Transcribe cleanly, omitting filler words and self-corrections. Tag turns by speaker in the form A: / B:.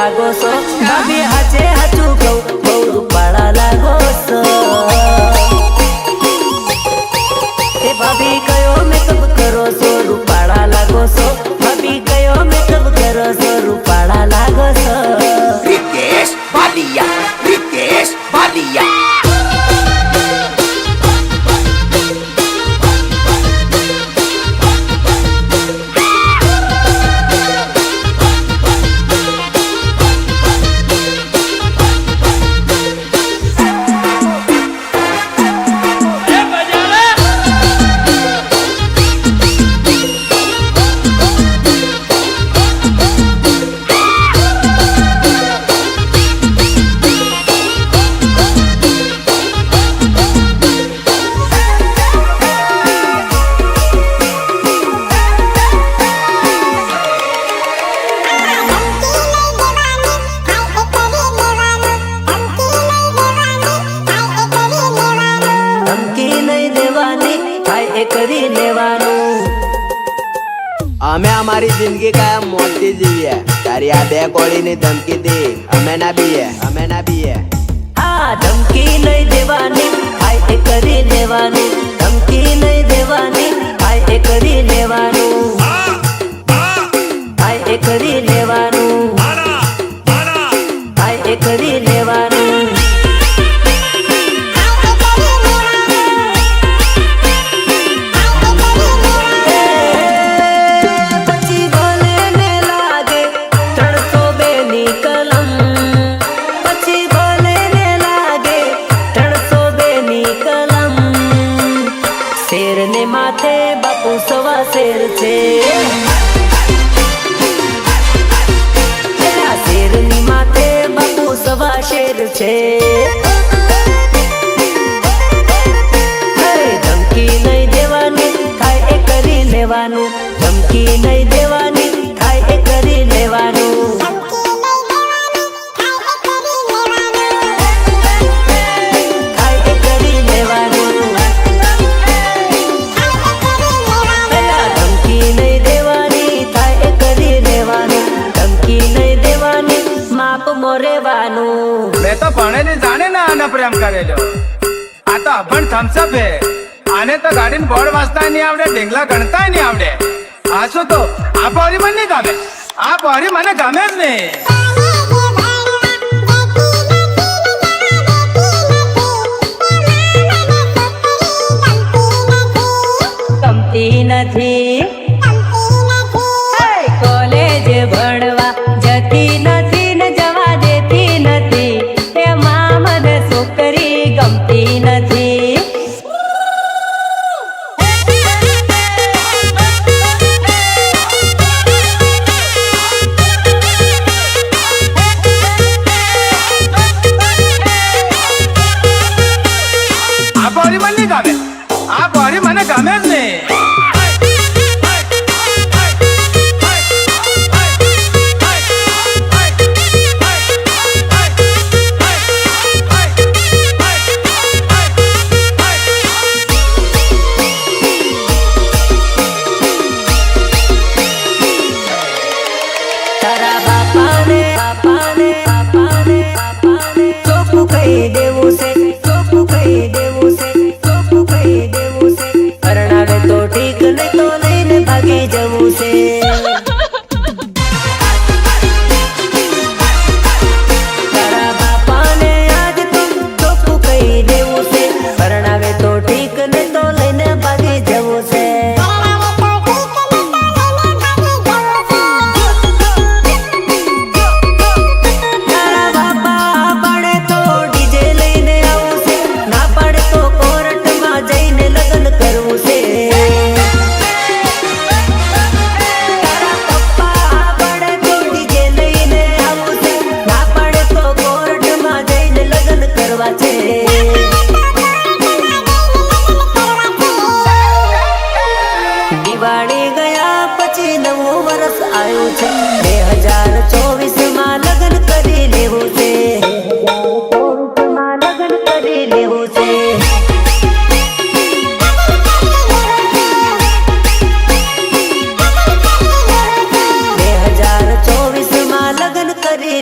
A: लागो सो भाभी हाचे हाचू कहू बहू रूपाड़ा लागो सो ए भाभी कयो मेकअप करो सो रूपाड़ा लागो सो भाभी कयो मेकअप करो सो रूपाड़ा लागो सो
B: रितेश भालिया रितेश भालिया
C: અમે અમારી જિંદગી કાયમ મોતી જીવીએ તારી આ બે કોળીની ધમકી દે અમે ના બીએ
A: આ ધમકી નહીં દેવાની હાય એ કરી લેવાનું ધમકી નહીં દેવાની હાય એ કરી લેવાનું હાય એ કરી લેવાનું હાય એ કરી લેવાનું शेर ने माथे बापू सवा शेर छे शेर नी माथे बापू सवा शेर छे धमकी नहीं देवानी थाय ए करी लेवानू धमकी नहीं देवानी थाय ए करी लेवानू
D: मैं तो पढ़े नहीं जाने ना आना प्रेम करे लो आ तो अपन थम्सअप है आने तो गाड़ी में बोर्ड वाचता नहीं आवड़े ढेंगला गणता नहीं आवड़े आसो तो आप और मन नहीं गमे आप और मने गमे नहीं
A: गमती नथी कॉलेज भणवा जती नथी गमती नथी
D: आप और मन नहीं गमे आप और मने गमे नहीं
A: दिवाળી ગયા પછી નવું વર્ષ આવ્યું છે 2024